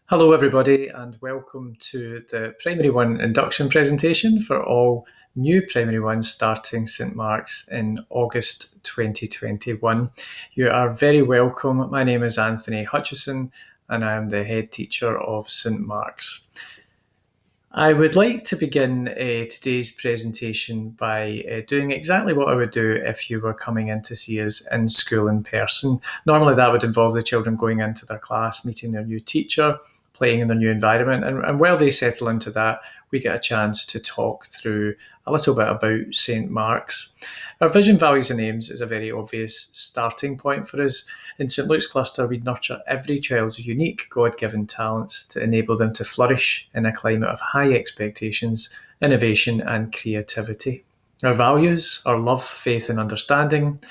Hello everybody and welcome to the Primary 1 induction presentation for all new Primary 1 starting St Mark's in August 2021. You are very welcome. My name is Anthony Hutchison and I am the head teacher of St Mark's. I would like to begin today's presentation by doing exactly what I would do if you were coming in to see us in school in person. Normally that would involve the children going into their class, meeting their new teacher, playing in their new environment, and while they settle into that, we get a chance to talk through a little bit about St Mark's. Our vision, values and aims is a very obvious starting point for us. In St Luke's cluster, we nurture every child's unique God-given talents to enable them to flourish in a climate of high expectations, innovation and creativity. Our values are love, faith and understanding,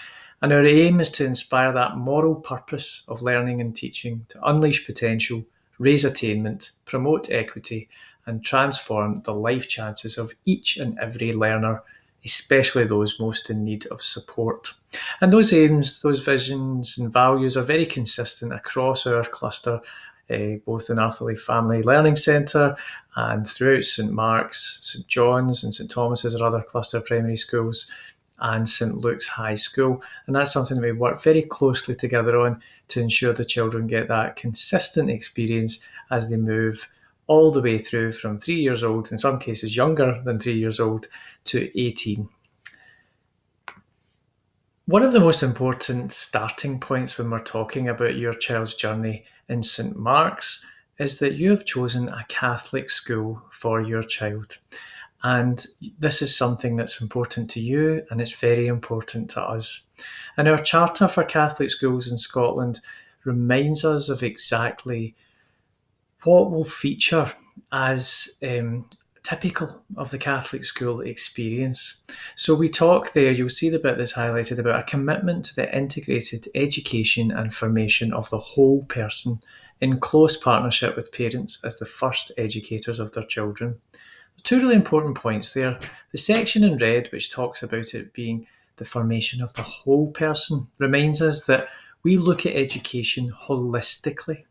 and our aim is to inspire that moral purpose of learning and teaching to unleash potential, raise attainment, promote equity and transform the life chances of each and every learner, especially those most in need of support. And those aims, those visions and values are very consistent across our cluster, both in Arthurlie Family Learning Centre and throughout St Mark's, St John's and St Thomas's or other cluster primary schools and St Luke's High School. And that's something that we work very closely together on to ensure the children get that consistent experience as they move all the way through from 3 years old, in some cases younger than 3 years old, to 18. One of the most important starting points when we're talking about your child's journey in St Mark's is that you have chosen a Catholic school for your child. And this is something that's important to you and it's very important to us. And our Charter for Catholic Schools in Scotland reminds us of exactly what will feature as typical of the Catholic school experience. So we talk there, you'll see the bit that's highlighted about a commitment to the integrated education and formation of the whole person in close partnership with parents as the first educators of their children. Two really important points there. The section in red, which talks about it being the formation of the whole person, reminds us that we look at education holistically.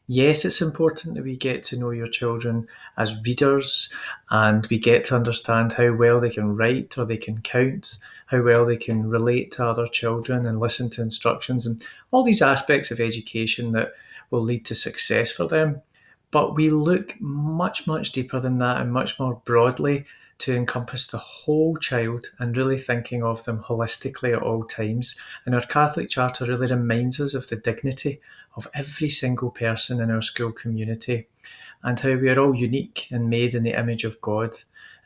Yes, it's important that we get to know your children as readers and we get to understand how well they can write or they can count, how well they can relate to other children and listen to instructions and all these aspects of education that will lead to success for them. But we look much, much deeper than that and much more broadly to encompass the whole child and really thinking of them holistically at all times. And our Catholic Charter really reminds us of the dignity of every single person in our school community and how we are all unique and made in the image of God.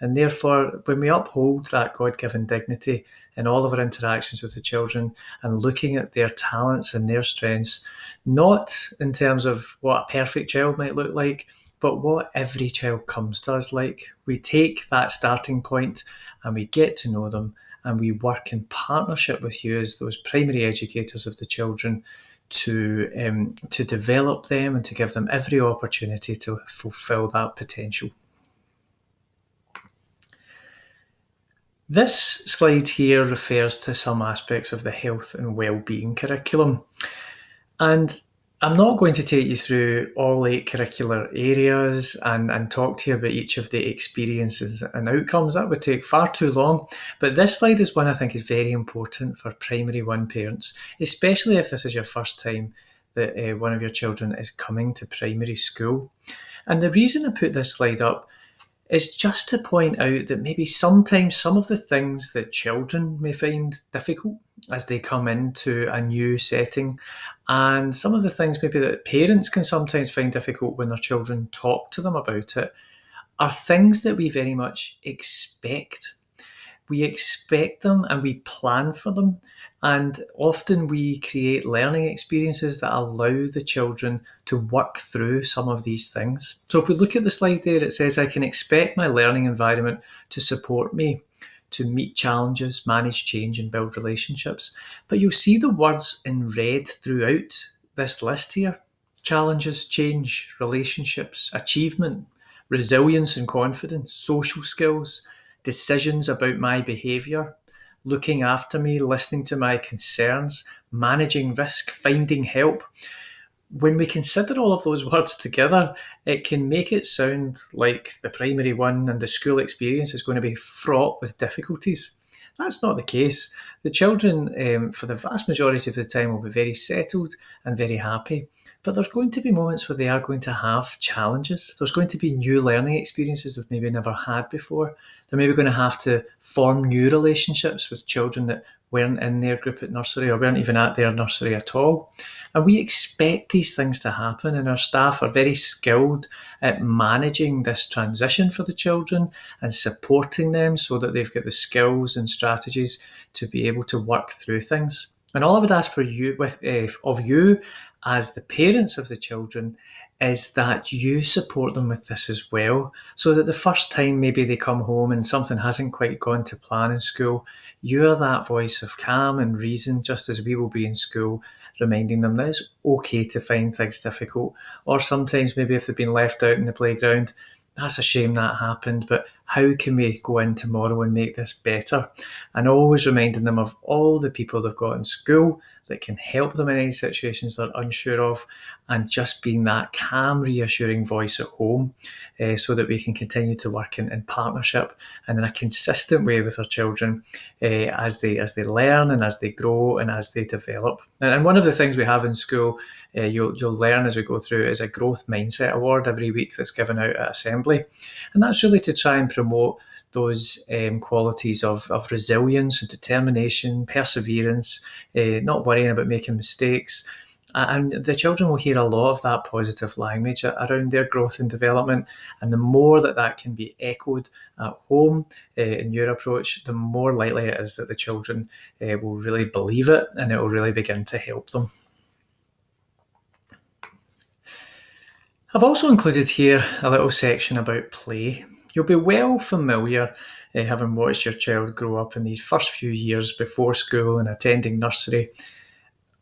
And therefore, when we uphold that God-given dignity in all of our interactions with the children and looking at their talents and their strengths, not in terms of what a perfect child might look like, but what every child comes to us like. We take that starting point and we get to know them and we work in partnership with you as those primary educators of the children to develop them and to give them every opportunity to fulfil that potential. This slide here refers to some aspects of the health and well-being curriculum. And I'm not going to take you through all 8 curricular areas and talk to you about each of the experiences and outcomes. That would take far too long. But this slide is one I think is very important for primary 1 parents, especially if this is your first time that one of your children is coming to primary school. And the reason I put this slide up is just to point out that maybe sometimes some of the things that children may find difficult as they come into a new setting, and some of the things maybe that parents can sometimes find difficult when their children talk to them about it, are things that we very much expect. We expect them and we plan for them. And often we create learning experiences that allow the children to work through some of these things. So if we look at the slide there, it says, I can expect my learning environment to support me, to meet challenges, manage change and build relationships. But you'll see the words in red throughout this list here. Challenges, change, relationships, achievement, resilience and confidence, social skills, decisions about my behaviour, looking after me, listening to my concerns, managing risk, finding help. When we consider all of those words together, it can make it sound like the primary one and the school experience is going to be fraught with difficulties. That's not the case. The children, for the vast majority of the time, will be very settled and very happy. But there's going to be moments where they are going to have challenges. There's going to be new learning experiences they've maybe never had before. They're maybe going to have to form new relationships with children that weren't in their group at nursery or weren't even at their nursery at all. And we expect these things to happen, and our staff are very skilled at managing this transition for the children and supporting them so that they've got the skills and strategies to be able to work through things. And all I would ask for you, of you, as the parents of the children, is that you support them with this as well, so that the first time maybe they come home and something hasn't quite gone to plan in school, you're that voice of calm and reason, just as we will be in school, reminding them that it's okay to find things difficult. Or sometimes maybe if they've been left out in the playground, that's a shame that happened, but how can we go in tomorrow and make this better? And always reminding them of all the people they've got in school that can help them in any situations they're unsure of, and just being that calm, reassuring voice at home, so that we can continue to work in partnership and in a consistent way with our children, as they learn and as they grow and as they develop. And one of the things we have in school, you'll learn as we go through, is a growth mindset award every week that's given out at assembly, and that's really to try and promote those qualities of resilience and determination, perseverance, not worrying about making mistakes. And the children will hear a lot of that positive language around their growth and development. And the more that can be echoed at home in your approach, the more likely it is that the children will really believe it, and it will really begin to help them. I've also included here a little section about play. You'll be well familiar, having watched your child grow up in these first few years before school and attending nursery,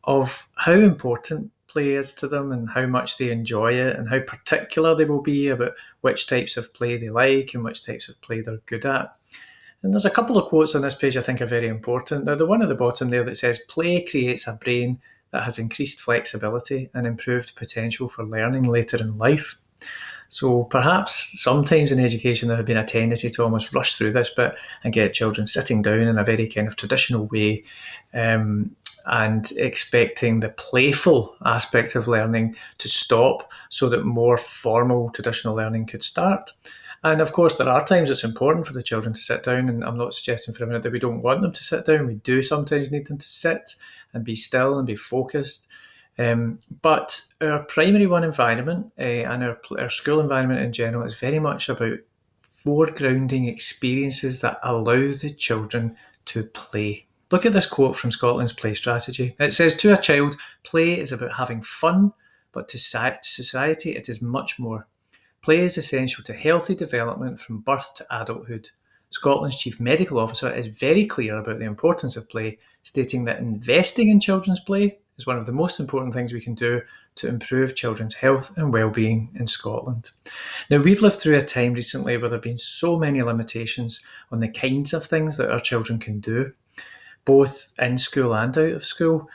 of how important play is to them and how much they enjoy it and how particular they will be about which types of play they like and which types of play they're good at. And there's a couple of quotes on this page I think are very important. Now, the one at the bottom there that says, "Play creates a brain that has increased flexibility and improved potential for learning later in life." So perhaps sometimes in education there had been a tendency to almost rush through this bit and get children sitting down in a very kind of traditional way, and expecting the playful aspect of learning to stop so that more formal traditional learning could start. And of course, there are times it's important for the children to sit down, and I'm not suggesting for a minute that we don't want them to sit down. We do sometimes need them to sit and be still and be focused. But our primary one environment, and our school environment in general, is very much about foregrounding experiences that allow the children to play. Look at this quote from Scotland's play strategy. It says, "To a child, play is about having fun, but to society it is much more. Play is essential to healthy development from birth to adulthood." Scotland's Chief Medical Officer is very clear about the importance of play, stating that investing in children's play is one of the most important things we can do to improve children's health and well-being in Scotland. Now, we've lived through a time recently where there have been so many limitations on the kinds of things that our children can do, both in school and out of school.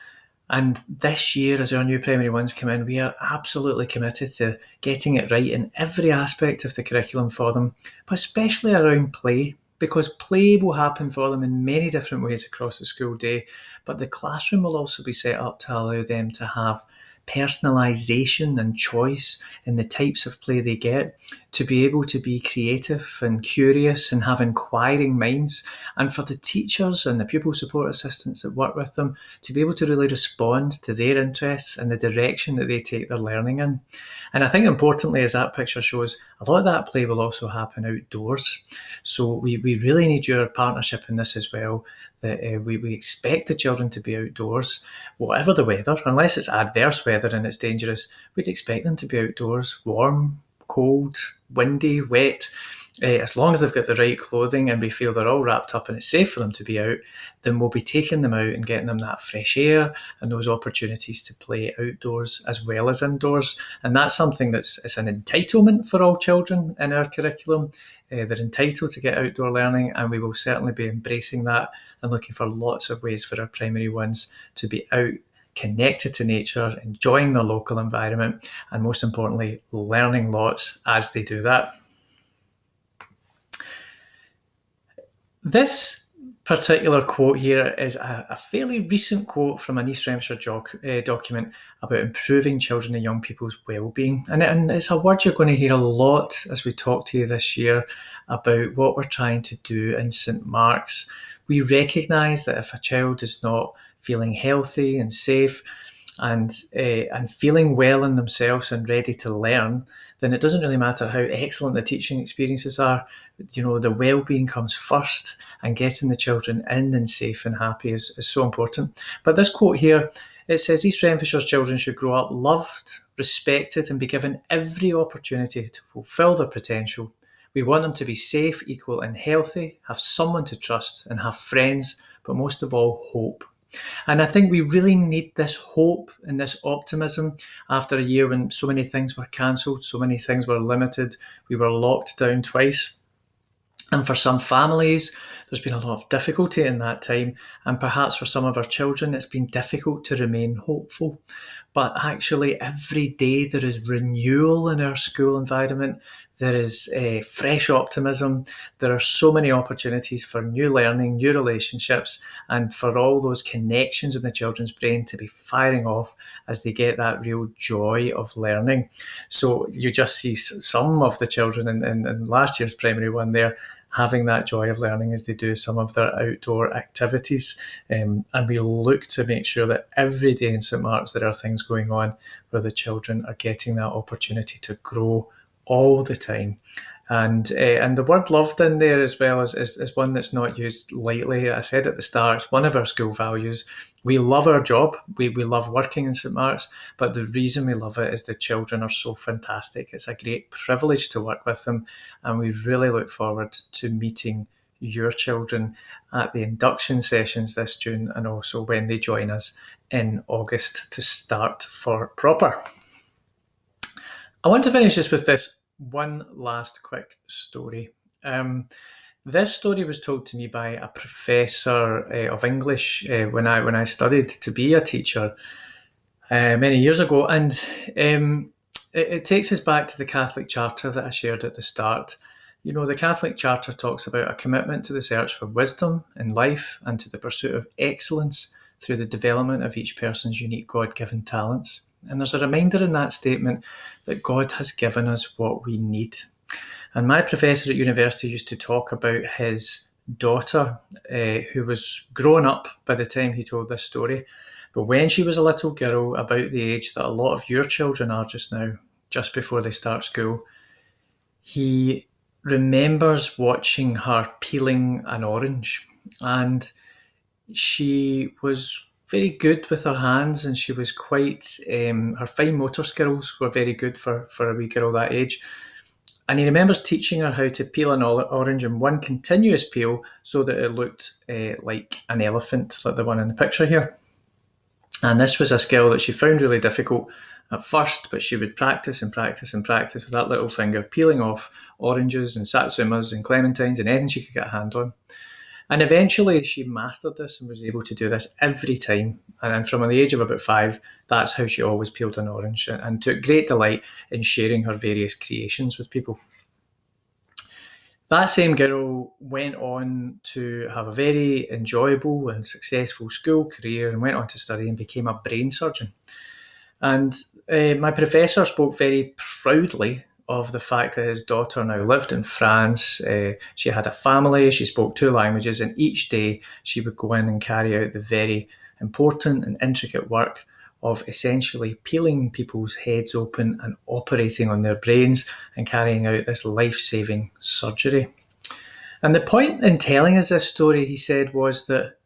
And this year, as our new primary ones come in, we are absolutely committed to getting it right in every aspect of the curriculum for them, but especially around play, because play will happen for them in many different ways across the school day, but the classroom will also be set up to allow them to have personalisation and choice in the types of play they get, to be able to be creative and curious and have inquiring minds, and for the teachers and the pupil support assistants that work with them to be able to really respond to their interests and the direction that they take their learning in. And I think importantly, as that picture shows, a lot of that play will also happen outdoors. So we really need your partnership in this as well, that we expect the children to be outdoors, whatever the weather, unless it's adverse weather and it's dangerous, we'd expect them to be outdoors, warm, cold, windy, wet. As long as they've got the right clothing and we feel they're all wrapped up and it's safe for them to be out, then we'll be taking them out and getting them that fresh air and those opportunities to play outdoors as well as indoors. And that's something it's an entitlement for all children in our curriculum. They're entitled to get outdoor learning, and we will certainly be embracing that and looking for lots of ways for our primary ones to be out connected to nature, enjoying their local environment, and most importantly, learning lots as they do that. This particular quote here is a fairly recent quote from an East Renfrewshire document about improving children and young people's well-being. And it's a word you're going to hear a lot as we talk to you this year about what we're trying to do in St Mark's. We recognise that if a child is not feeling healthy and safe and feeling well in themselves and ready to learn, then it doesn't really matter how excellent the teaching experiences are. The well-being comes first, and getting the children in and safe and happy is so important. But this quote here, it says East Renfrewshire's children should grow up loved, respected, and be given every opportunity to fulfil their potential. We want them to be safe, equal, and healthy, have someone to trust, and have friends, but most of all, hope. And I think we really need this hope and this optimism after a year when so many things were cancelled, so many things were limited, we were locked down twice. And for some families, there's been a lot of difficulty in that time. And perhaps for some of our children, it's been difficult to remain hopeful. But actually, every day there is renewal in our school environment. There is fresh optimism. There are so many opportunities for new learning, new relationships, and for all those connections in the children's brain to be firing off as they get that real joy of learning. So you just see some of the children in last year's primary one there having that joy of learning as they do some of their outdoor activities. And we look to make sure that every day in St Mark's there are things going on where the children are getting that opportunity to grow all the time. And the word loved in there as well is one that's not used lightly. I said at the start, it's one of our school values. We love our job. We love working in St Mark's, but the reason we love it is the children are so fantastic. It's a great privilege to work with them, and we really look forward to meeting your children at the induction sessions this June, and also when they join us in August to start for proper. I want to finish this with this one last quick story. This story was told to me by a professor of English when I studied to be a teacher many years ago, and it takes us back to the Catholic Charter that I shared at the start. The Catholic Charter talks about a commitment to the search for wisdom in life and to the pursuit of excellence through the development of each person's unique God-given talents. And there's a reminder in that statement that God has given us what we need. And my professor at university used to talk about his daughter, who was grown up by the time he told this story. But when she was a little girl, about the age that a lot of your children are just now, just before they start school, he remembers watching her peeling an orange. And she was very good with her hands, and she was quite, her fine motor skills were very good for a wee girl that age. And he remembers teaching her how to peel an orange in one continuous peel so that it looked like an elephant, like the one in the picture here. And this was a skill that she found really difficult at first, but she would practice and practice and practice with that little finger, peeling off oranges and satsumas and clementines and anything she could get a hand on. And eventually she mastered this and was able to do this every time. And from the age of about 5, that's how she always peeled an orange, and took great delight in sharing her various creations with people. That same girl went on to have a very enjoyable and successful school career and went on to study and became a brain surgeon. And my professor spoke very proudly of the fact that his daughter now lived in France. She had a family, she spoke 2 languages, and each day she would go in and carry out the very important and intricate work of essentially peeling people's heads open and operating on their brains and carrying out this life-saving surgery. And the point in telling us this story, he said, was that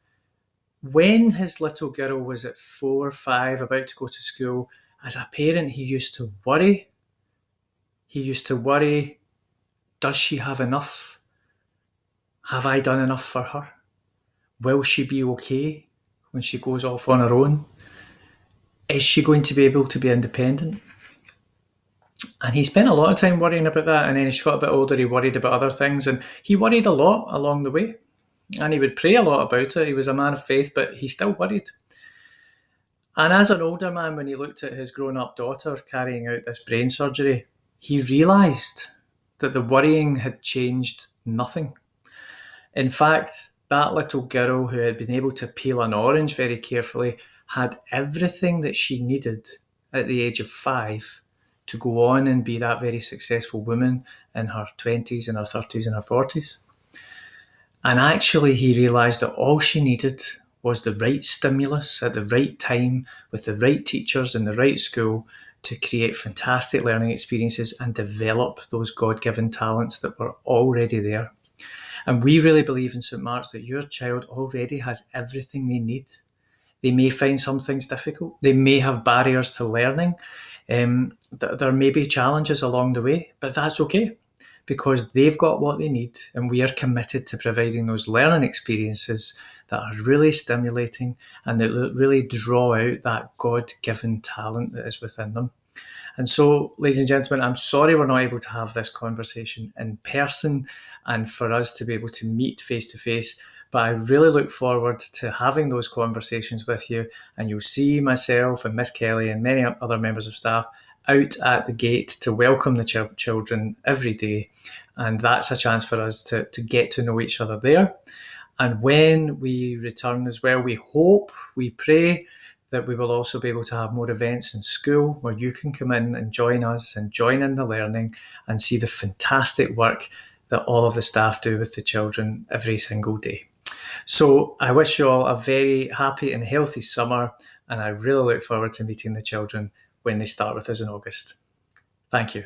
when his little girl was at 4 or 5, about to go to school, as a parent, he used to worry. He used to worry, does she have enough? Have I done enough for her? Will she be okay when she goes off on her own? Is she going to be able to be independent? And he spent a lot of time worrying about that, and then as she got a bit older, he worried about other things, and he worried a lot along the way. And he would pray a lot about it. He was a man of faith, but he still worried. And as an older man, when he looked at his grown up daughter carrying out this brain surgery, he realised that the worrying had changed nothing. In fact, that little girl who had been able to peel an orange very carefully had everything that she needed at the age of 5 to go on and be that very successful woman in her 20s and her 30s and her 40s. And actually, he realised that all she needed was the right stimulus at the right time with the right teachers in the right school to create fantastic learning experiences and develop those God given talents that were already there. And we really believe in St. Mark's that your child already has everything they need. They may find some things difficult. They may have barriers to learning. There may be challenges along the way, but that's okay because they've got what they need, and we are committed to providing those learning experiences that are really stimulating and that really draw out that God-given talent that is within them. And so, ladies and gentlemen, I'm sorry we're not able to have this conversation in person and for us to be able to meet face to face. But I really look forward to having those conversations with you. And you'll see myself and Miss Kelly and many other members of staff out at the gate to welcome the children every day. And that's a chance for us to get to know each other there. And when we return as well, we hope, we pray that we will also be able to have more events in school where you can come in and join us and join in the learning and see the fantastic work that all of the staff do with the children every single day. So I wish you all a very happy and healthy summer, and I really look forward to meeting the children when they start with us in August. Thank you.